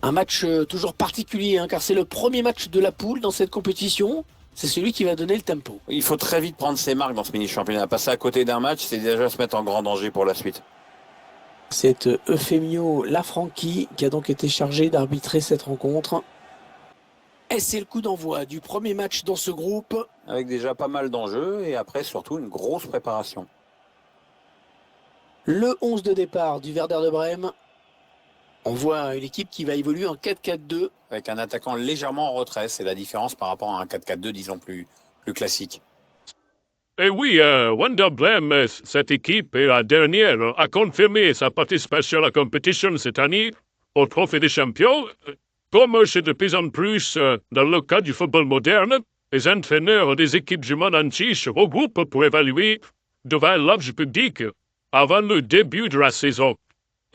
Un match toujours particulier, hein, car c'est le premier match de la poule dans cette compétition. C'est celui qui va donner le tempo. Il faut très vite prendre ses marques dans ce mini-championnat. Passer à côté d'un match, c'est déjà se mettre en grand danger pour la suite. C'est Eufemio Lafranchi qui a donc été chargé d'arbitrer cette rencontre. Et c'est le coup d'envoi du premier match dans ce groupe. Avec déjà pas mal d'enjeux et après surtout une grosse préparation. Le 11 de départ du Werder de Brême. On voit une équipe qui va évoluer en 4-4-2. Avec un attaquant légèrement en retrait, c'est la différence par rapport à un 4-4-2, disons, plus classique. Et oui, Wonder Brême, cette équipe est la dernière à confirmer sa participation à la compétition cette année au Trophée des Champions. Comme c'est de plus en plus dans le cas du football moderne, les entraîneurs des équipes du monde entier se regroupent pour évaluer devant large public avant le début de la saison.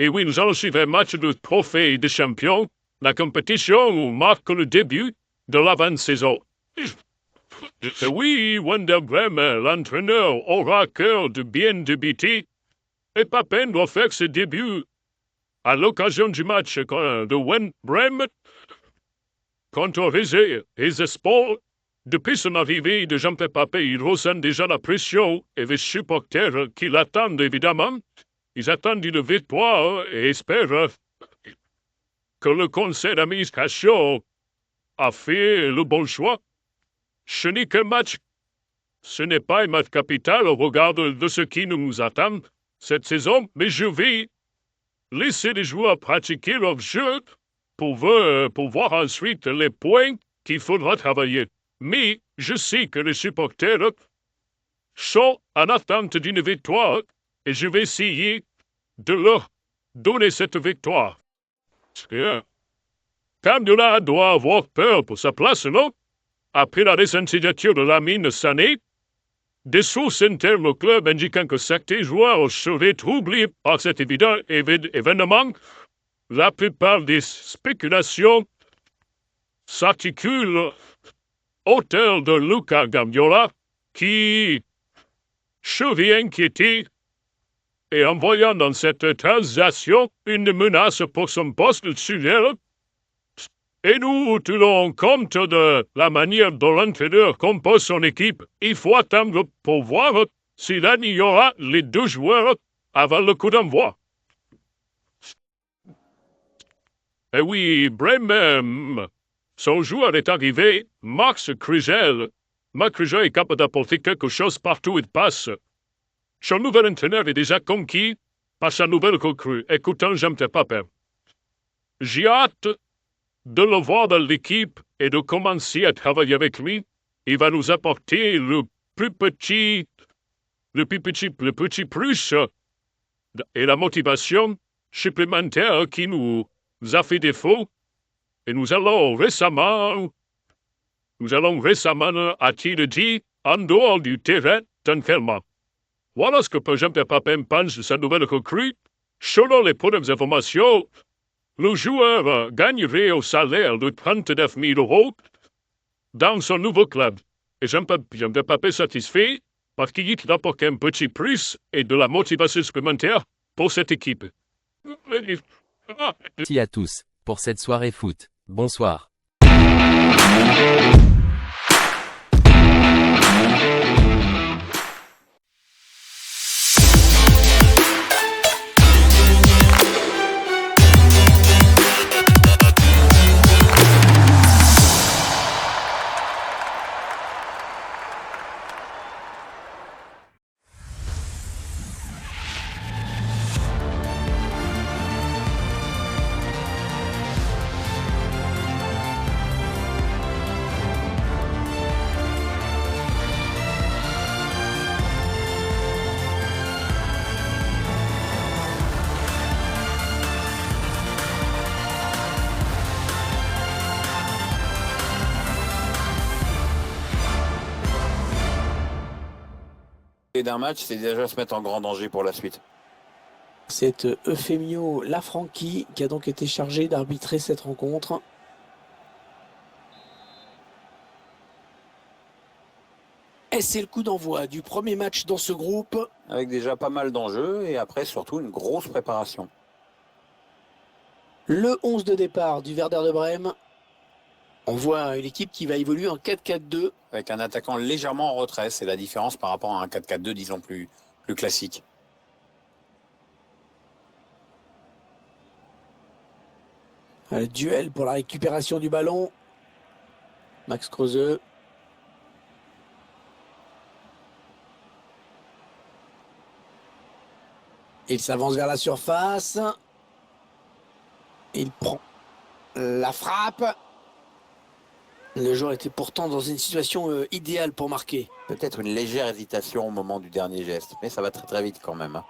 Et oui, nous allons suivre un match du Trophée des Champions, la compétition marque le début de l'avant-saison. Oui, Wonder Brême, l'entraîneur aura cœur de bien débuter, et Papin doit faire ses débuts à l'occasion du match de Wender Brême contre Rise Sport. Depuis son arrivée de Jean-Pierre Papin, il ressent déjà la pression et les supporters qui l'attendent évidemment. Ils attendent une victoire et espèrent que le conseil d'administration a fait le bon choix. Ce n'est qu'un match. Ce n'est pas un match capital au regard de ce qui nous attend cette saison, mais je vais laisser les joueurs pratiquer leur jeu pour voir ensuite les points qu'il faudra travailler. Mais je sais que les supporters sont en attente d'une victoire et je vais essayer de leur donner cette victoire. Cardiola doit avoir peur pour sa place, non? Après la désignature de Lamine Sané, des sources internes au club indiquant que certains joueurs seraient troublés par cet évident événement, la plupart des spéculations s'articulent autour de Luca Gambiola, qui se vit inquiété et en voyant dans cette transaction une menace pour son poste de titulaire. Et nous tenons compte de la manière dont l'entraîneur compose son équipe. Il faut attendre pour voir s'il y aura les deux joueurs avant le coup d'envoi. Et oui, Brême, son joueur est arrivé, Max Krugel. Max Krugel est capable d'apporter quelque chose partout où il passe. Son nouvel entraîneur est déjà conquis par sa nouvelle recrue. Écoutons Jean-Pierre Papin. J'ai hâte de le voir dans l'équipe et de commencer à travailler avec lui. Il va nous apporter le petit plus et la motivation supplémentaire qui nous a fait défaut. Et nous allons récemment, a-t-il dit, en dehors du terrain, tranquillement. Voilà ce que Jean-Pierre Papin pense de sa nouvelle recrue. Selon les premières informations, le joueur gagnerait au salaire de 39 000 € dans son nouveau club. Et Jean-Pierre Papin satisfait parce qu'il apporte un petit plus et de la motivation supplémentaire pour cette équipe. Merci à tous pour cette soirée foot. Bonsoir. D'un match, c'est déjà se mettre en grand danger pour la suite. C'est Eufemio Lafranchi qui a donc été chargé d'arbitrer cette rencontre. Et c'est le coup d'envoi du premier match dans ce groupe. Avec déjà pas mal d'enjeux et après surtout une grosse préparation. Le 11 de départ du Werder de Brême. On voit une équipe qui va évoluer en 4-4-2. Avec un attaquant légèrement en retrait, c'est la différence par rapport à un 4-4-2, disons, plus classique. Le duel pour la récupération du ballon. Max Kruse. Il s'avance vers la surface. Il prend la frappe. Le joueur était pourtant dans une situation idéale pour marquer. Peut-être une légère hésitation au moment du dernier geste, mais ça va très très vite quand même, hein.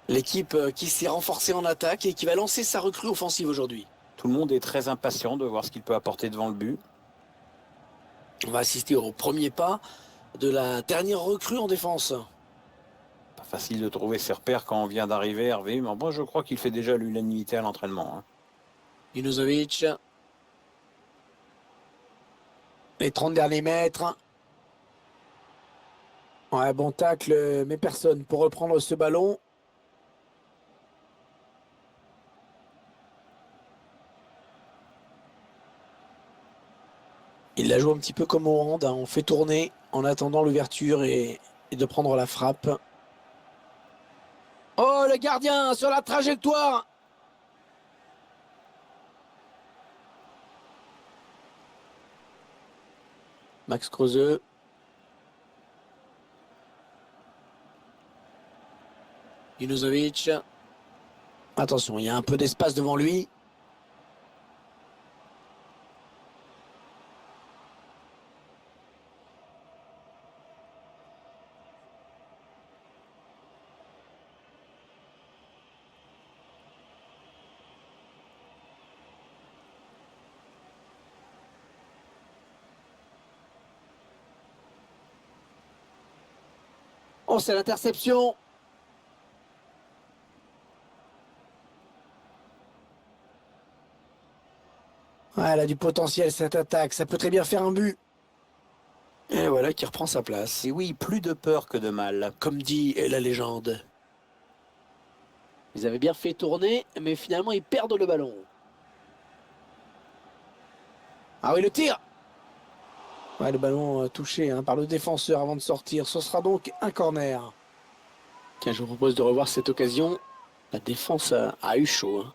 L'équipe qui s'est renforcée en attaque et qui va lancer sa recrue offensive aujourd'hui. Tout le monde est très impatient de voir ce qu'il peut apporter devant le but. On va assister au premier pas de la dernière recrue en défense. Pas facile de trouver ses repères quand on vient d'arriver, Hervé, mais moi je crois qu'il fait déjà l'unanimité à l'entraînement, hein. Junuzovic. Les 30 derniers mètres. Ouais, bon tacle, mais personne pour reprendre ce ballon. Il la joue un petit peu comme au hand, hein. On fait tourner en attendant l'ouverture et de prendre la frappe. Oh, le gardien sur la trajectoire! Max Kruse. Junuzovic. Attention, il y a un peu d'espace devant lui. Oh, c'est l'interception. Ouais, elle a du potentiel cette attaque. Ça peut très bien faire un but. Et voilà qui reprend sa place. Et oui, plus de peur que de mal. Comme dit la légende. Ils avaient bien fait tourner, mais finalement ils perdent le ballon. Ah oui, le tir! Ouais, le ballon touché par le défenseur avant de sortir. Ce sera donc un corner. Tiens, je vous propose de revoir cette occasion. La défense a eu chaud, hein.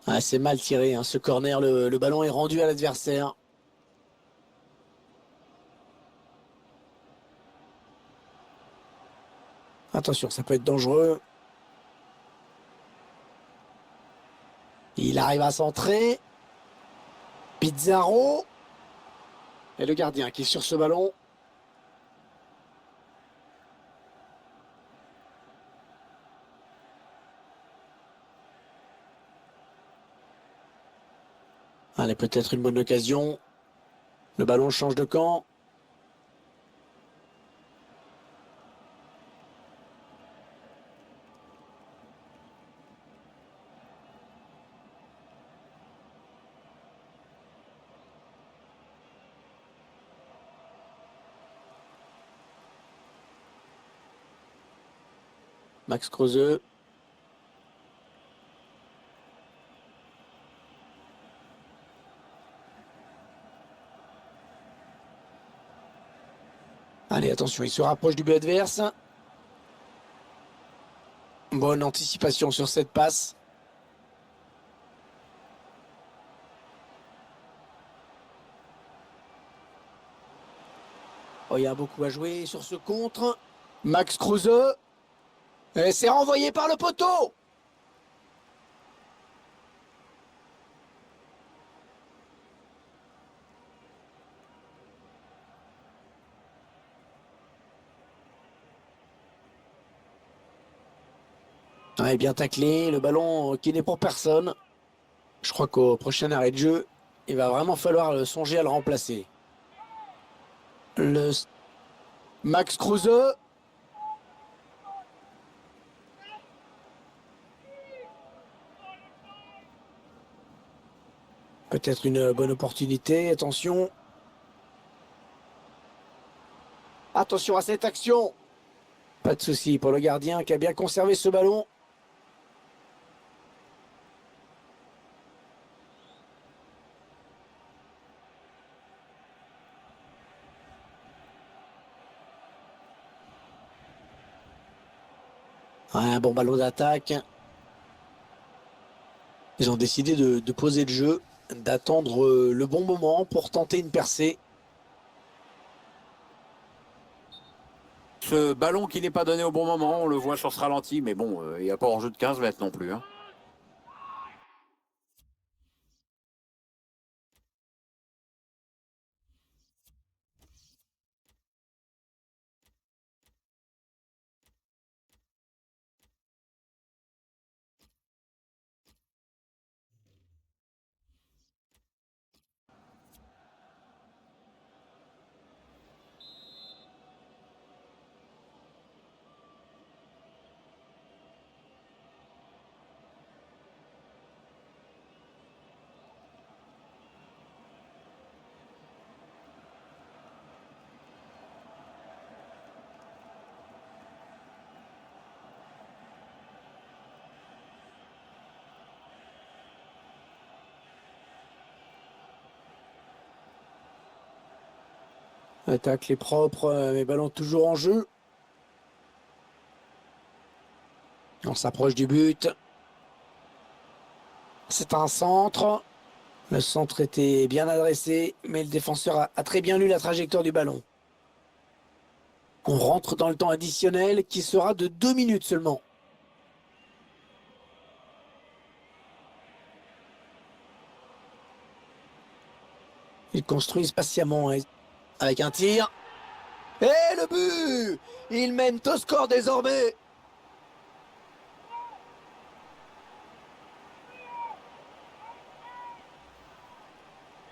Ah, c'est mal tiré, hein, ce corner. Le ballon est rendu à l'adversaire. Attention, ça peut être dangereux. Il arrive à centrer. Pizarro. Et le gardien qui est sur ce ballon. Allez, peut-être une bonne occasion. Le ballon change de camp. Max Kruse. Allez, attention, il se rapproche du but adverse. Bonne anticipation sur cette passe. Oh, il y a beaucoup à jouer sur ce contre. Max Kruse. Et c'est renvoyé par le poteau. Ouais, bien taclé, le ballon qui n'est pour personne. Je crois qu'au prochain arrêt de jeu, il va vraiment falloir songer à le remplacer. Max Kruse. Peut-être une bonne opportunité, attention. Attention à cette action. Pas de souci pour le gardien qui a bien conservé ce ballon. Ouais, un bon ballon d'attaque. Ils ont décidé de poser le jeu, d'attendre le bon moment pour tenter une percée. Ce ballon qui n'est pas donné au bon moment, on le voit sur ce ralenti, mais bon, il n'y a pas hors jeu de 15 mètres non plus. Hein. Attaque les propres, mais ballon toujours en jeu. On s'approche du but. C'est un centre. Le centre était bien adressé, mais le défenseur a très bien lu la trajectoire du ballon. On rentre dans le temps additionnel qui sera de 2 minutes seulement. Ils construisent patiemment avec un tir. Et le but! Ils mènent au score désormais.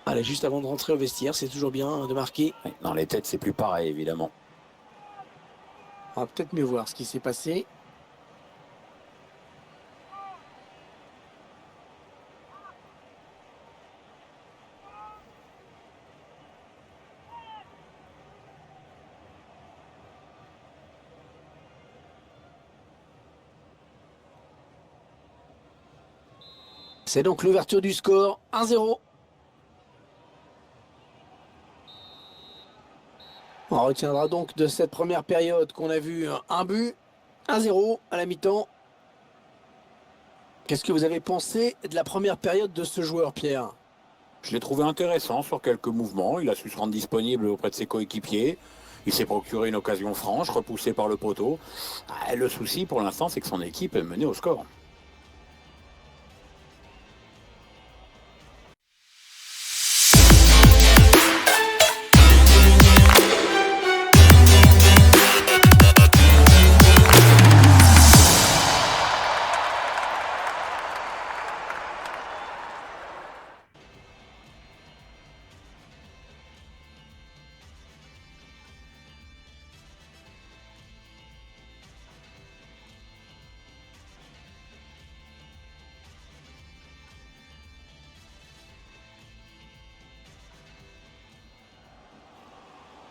Allez, juste avant de rentrer au vestiaire, c'est toujours bien de marquer. Dans les têtes, c'est plus pareil, évidemment. On va peut-être mieux voir ce qui s'est passé. C'est donc l'ouverture du score, 1-0. On retiendra donc de cette première période qu'on a vu un but, 1-0 à la mi-temps. Qu'est-ce que vous avez pensé de la première période de ce joueur, Pierre? Je l'ai trouvé intéressant sur quelques mouvements. Il a su se rendre disponible auprès de ses coéquipiers. Il s'est procuré une occasion franche, repoussée par le poteau. Ah, le souci pour l'instant, c'est que son équipe est menée au score.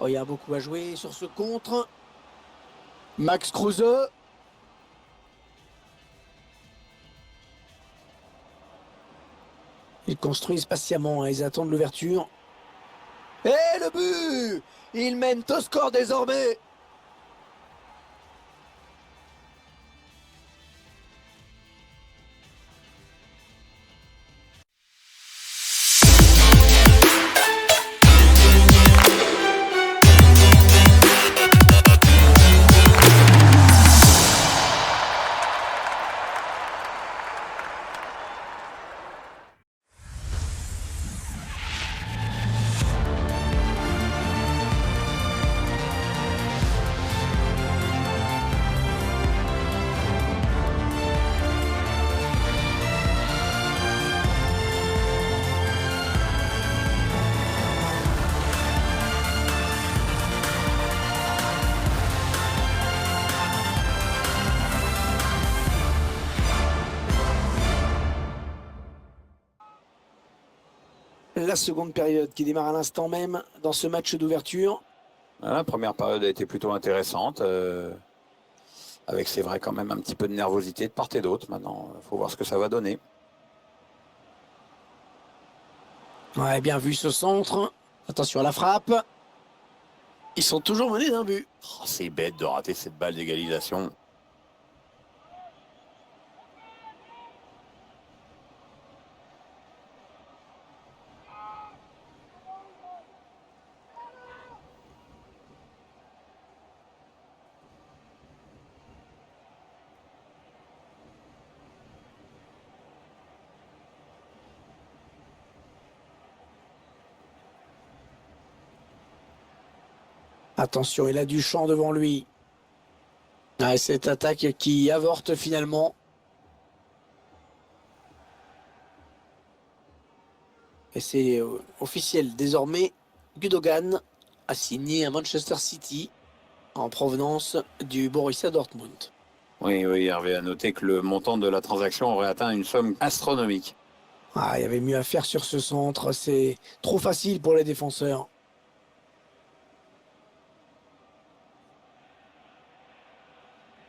Oh, il y a beaucoup à jouer sur ce contre. Max Kruse. Ils construisent patiemment, hein, ils attendent l'ouverture. Et le but! Ils mènent au score désormais. La seconde période qui démarre à l'instant même dans ce match d'ouverture. La première période a été plutôt intéressante, avec c'est vrai quand même un petit peu de nervosité de part et d'autre. Maintenant, il faut voir ce que ça va donner. Ouais, bien vu ce centre. Attention à la frappe. Ils sont toujours menés d'un but. Oh, c'est bête de rater cette balle d'égalisation. Attention, il a du champ devant lui. Ah, cette attaque qui avorte finalement. Et c'est officiel désormais. Gundogan a signé à Manchester City en provenance du Borussia Dortmund. Oui, oui, Hervé a noté que le montant de la transaction aurait atteint une somme astronomique. Ah, il y avait mieux à faire sur ce centre. C'est trop facile pour les défenseurs.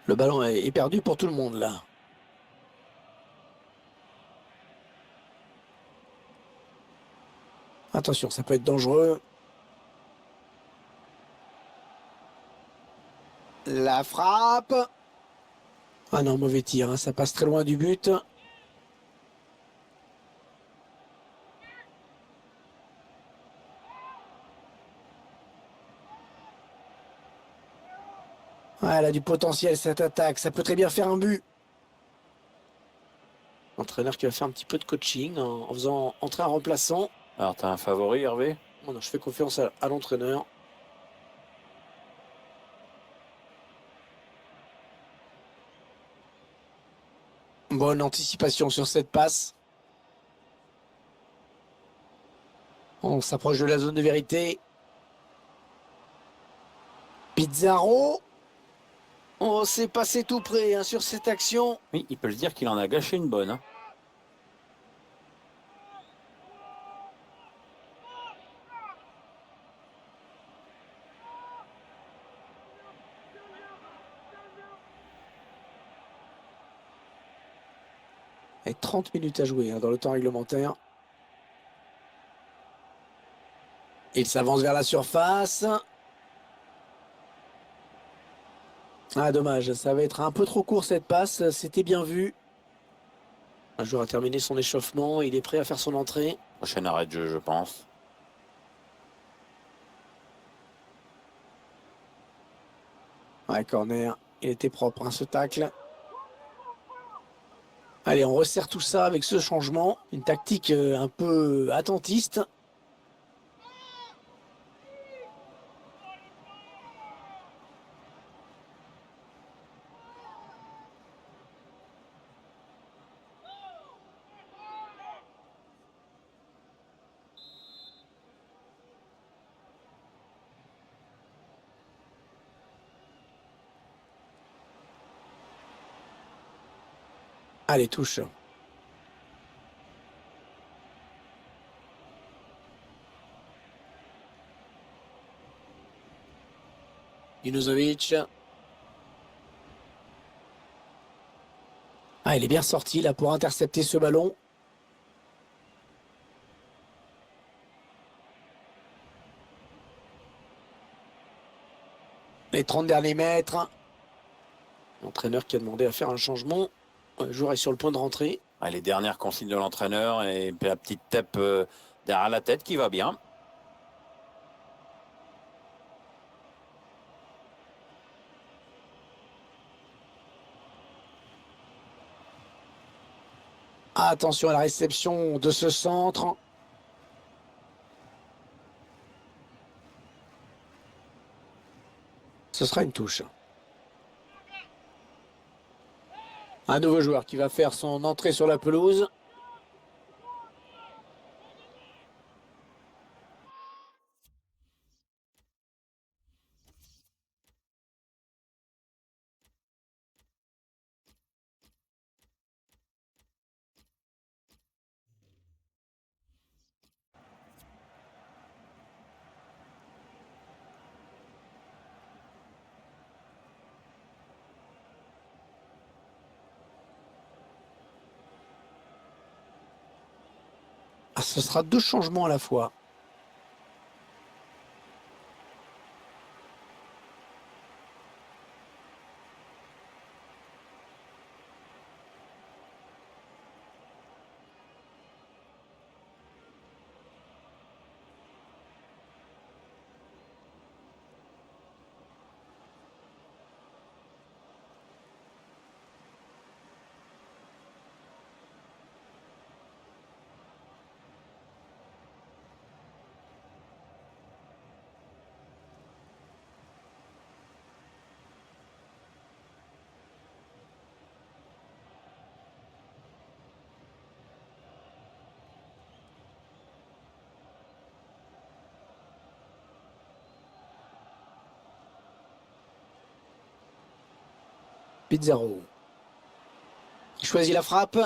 Le ballon est perdu pour tout le monde là. Attention, ça peut être dangereux. La frappe. Ah non, mauvais tir, hein, ça passe très loin du but. Ah, elle a du potentiel cette attaque, ça peut très bien faire un but. L'entraîneur qui va faire un petit peu de coaching en faisant entrer un remplaçant. Alors, t'as un favori, Hervé? Bon, non, je fais confiance à l'entraîneur. Bonne anticipation sur cette passe. On s'approche de la zone de vérité. Pizarro. Oh, c'est passé tout près hein, sur cette action. Oui, il peut se dire qu'il en a gâché une bonne. Hein. Et 30 minutes à jouer hein, dans le temps réglementaire. Il s'avance vers la surface. Ah, dommage, ça va être un peu trop court cette passe. C'était bien vu. Un joueur a terminé son échauffement. Il est prêt à faire son entrée. Prochain arrêt de jeu, je pense. Ouais, corner. Il était propre, hein, ce tacle. Allez, on resserre tout ça avec ce changement. Une tactique un peu attentiste. Allez, touche. Junuzovic. Ah, il est bien sorti là pour intercepter ce ballon. Les 30 derniers mètres. L'entraîneur qui a demandé à faire un changement. Le joueur est sur le point de rentrer. Ah, les dernières consignes de l'entraîneur et la petite tape derrière la tête qui va bien. Attention à la réception de ce centre. Ce sera une touche. Un nouveau joueur qui va faire son entrée sur la pelouse. Ah, ce sera deux changements à la fois. Pizarro. Il choisit la frappe.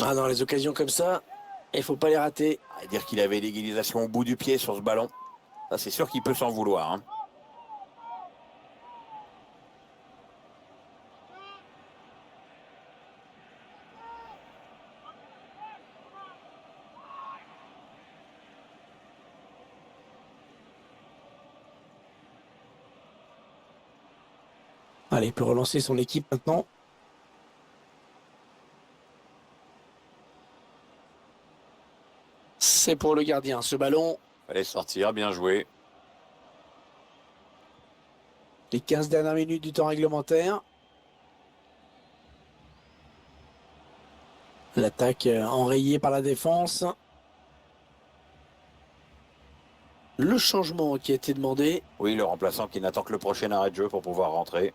Ah, dans les occasions comme ça, il faut pas les rater. À dire qu'il avait l'égalisation au bout du pied sur ce ballon. Ça, c'est sûr qu'il peut s'en vouloir, hein. Allez, il peut relancer son équipe maintenant. C'est pour le gardien, ce ballon. Fallait sortir, bien joué. Les 15 dernières minutes du temps réglementaire. L'attaque enrayée par la défense. Le changement qui a été demandé. Oui, le remplaçant qui n'attend que le prochain arrêt de jeu pour pouvoir rentrer.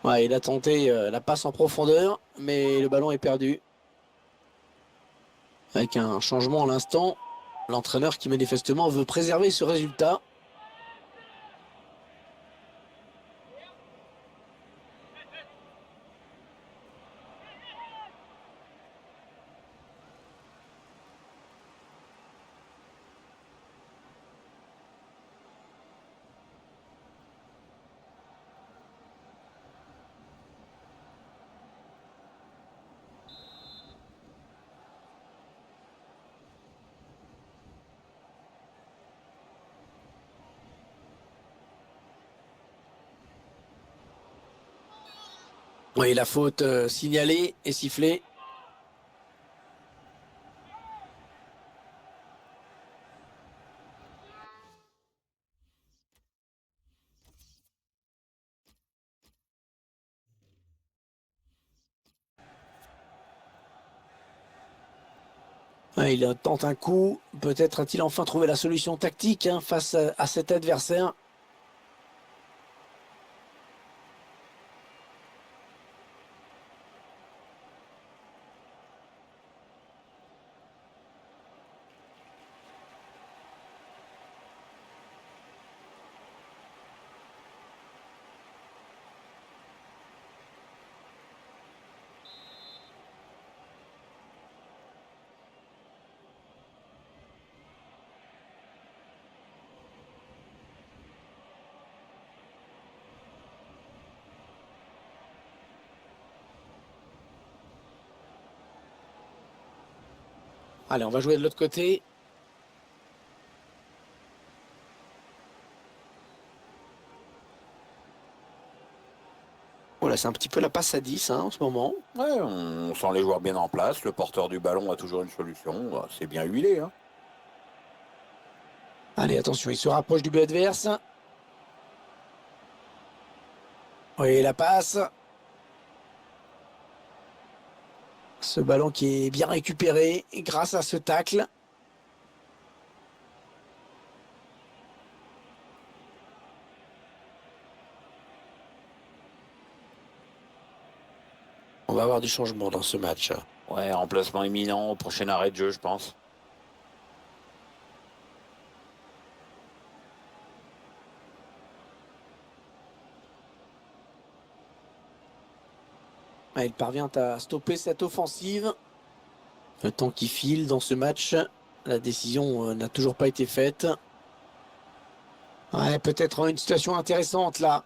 Ouais, il a tenté la passe en profondeur, mais le ballon est perdu. Avec un changement à l'instant, l'entraîneur qui manifestement veut préserver ce résultat. Oui, la faute signalée et sifflée. Ouais, il tente un coup. Peut-être a-t-il enfin trouvé la solution tactique face à cet adversaire. Allez, on va jouer de l'autre côté. Voilà, c'est un petit peu la passe à 10 en ce moment. Ouais, on sent les joueurs bien en place. Le porteur du ballon a toujours une solution. Bah, c'est bien huilé. Hein. Allez, attention, il se rapproche du but adverse. Oui, la passe. Ce ballon qui est bien récupéré grâce à ce tacle. On va avoir du changement dans ce match. Ouais, remplacement imminent au prochain arrêt de jeu, je pense. Il parvient à stopper cette offensive. Le temps qui file dans ce match, la décision n'a toujours pas été faite. Ouais, peut-être une situation intéressante là.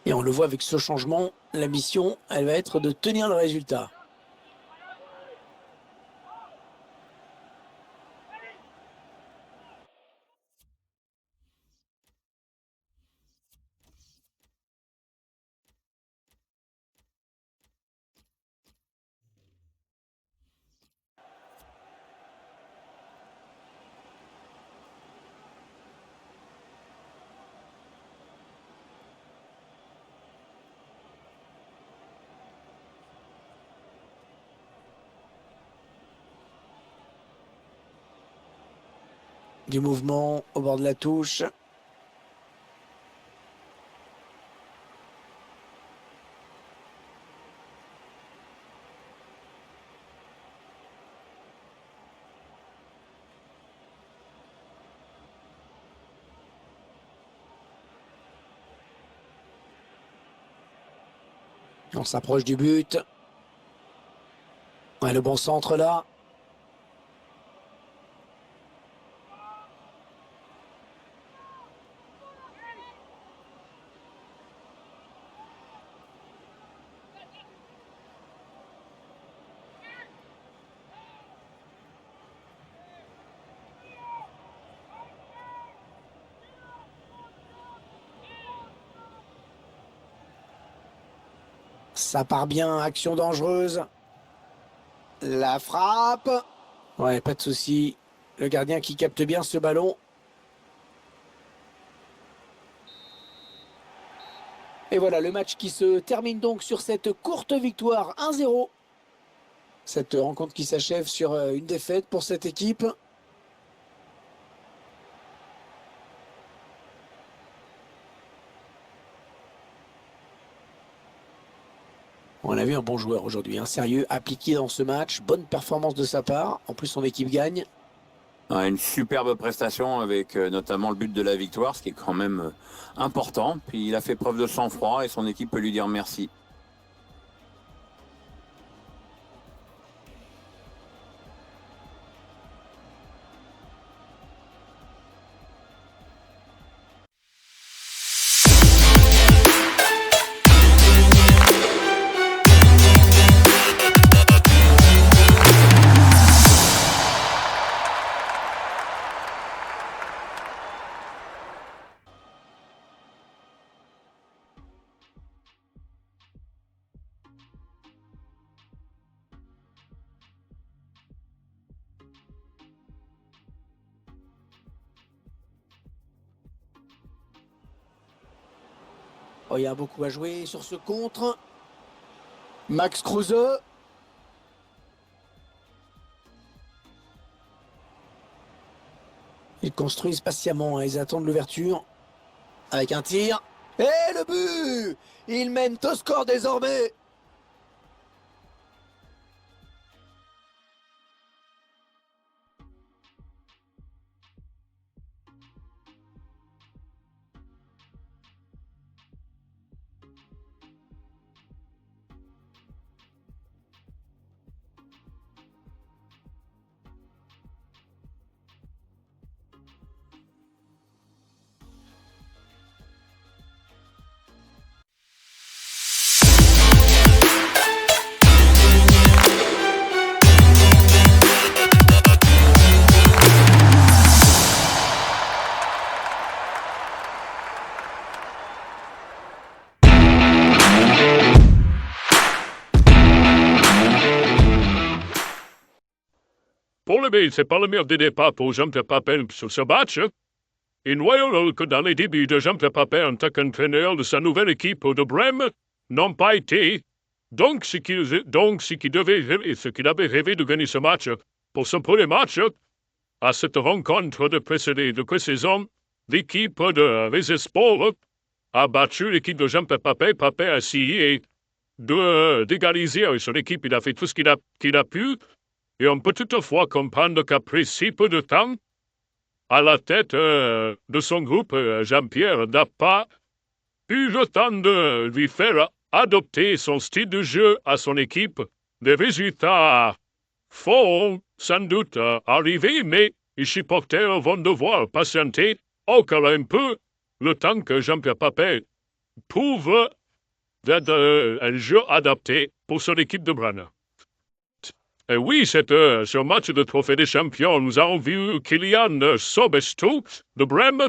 Et on le voit avec ce changement, la mission, elle va être de tenir le résultat. Du mouvement au bord de la touche. On s'approche du but. Ouais, le bon centre là. Ça part bien, action dangereuse. La frappe. Ouais, pas de souci. Le gardien qui capte bien ce ballon. Et voilà, le match qui se termine donc sur cette courte victoire 1-0. Cette rencontre qui s'achève sur une défaite pour cette équipe. On a vu un bon joueur aujourd'hui, sérieux, appliqué dans ce match. Bonne performance de sa part. En plus, son équipe gagne. Ouais, une superbe prestation avec notamment le but de la victoire, ce qui est quand même important. Puis il a fait preuve de sang-froid et son équipe peut lui dire merci. Oh, il y a beaucoup à jouer sur ce contre. Max Kruse. Ils construisent patiemment, hein, ils attendent l'ouverture. Avec un tir. Et le but! Ils mènent au score désormais. Pour le B, c'est pas le meilleur des départs pour Jean-Pierre Papin sur ce match. Et voyons que dans les débuts de Jean-Pierre Papin en tant qu'entraîneur de sa nouvelle équipe de Brême n'ont pas été. Donc, ce qu'il avait rêvé de gagner ce match pour son premier match, à cette rencontre de pré-saison, l'équipe de Les Espoirs a battu l'équipe de Jean-Pierre Papin. Papin a essayé d'égaliser avec son équipe. Il a fait tout ce qu'il a pu. Et on peut toutefois comprendre qu'après si peu de temps, à la tête de son groupe, Jean-Pierre n'a pas eu le temps de lui faire adopter son style de jeu à son équipe. Les résultats vont sans doute arriver, mais les supporters vont devoir patienter encore un peu le temps que Jean-Pierre Papin trouve un jeu adapté pour son équipe de Brenne. Oui, ce match de Trophée des Champions, nous avons vu Kylian Sobestu de Brême.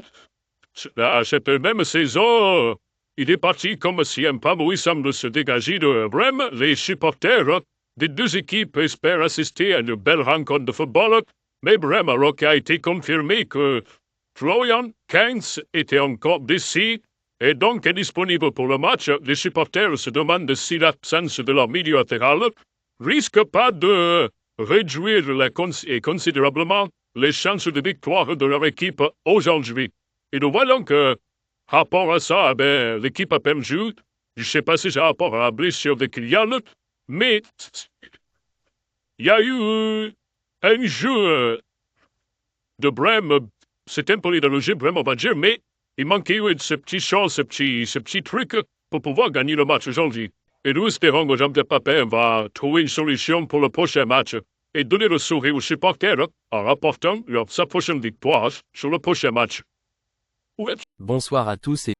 Cette même saison, il est parti comme si un pas il semble se dégager de Brême. Les supporters des deux équipes espèrent assister à une belle rencontre de football, mais Brême a été confirmé que Florian Kainz était encore d'ici et donc est disponible pour le match. Les supporters se demandent si l'absence de leur milieu latéral risque pas de réduire considérablement les chances de victoire de leur équipe aujourd'hui. Et nous voyons que, rapport à ça, l'équipe a perdu. Je ne sais pas si c'est rapport à la blessure de Kylian, mais il y a eu un jeu de Brême, c'est un peu idéologique, Brême, on va dire, mais il manquait ce petit chance, ce petit truc pour pouvoir gagner le match aujourd'hui. Et nous espérons que Jean-Pierre Papin va trouver une solution pour le prochain match et donner le sourire aux supporters en rapportant sa prochaine victoire sur le prochain match. Bonsoir à tous et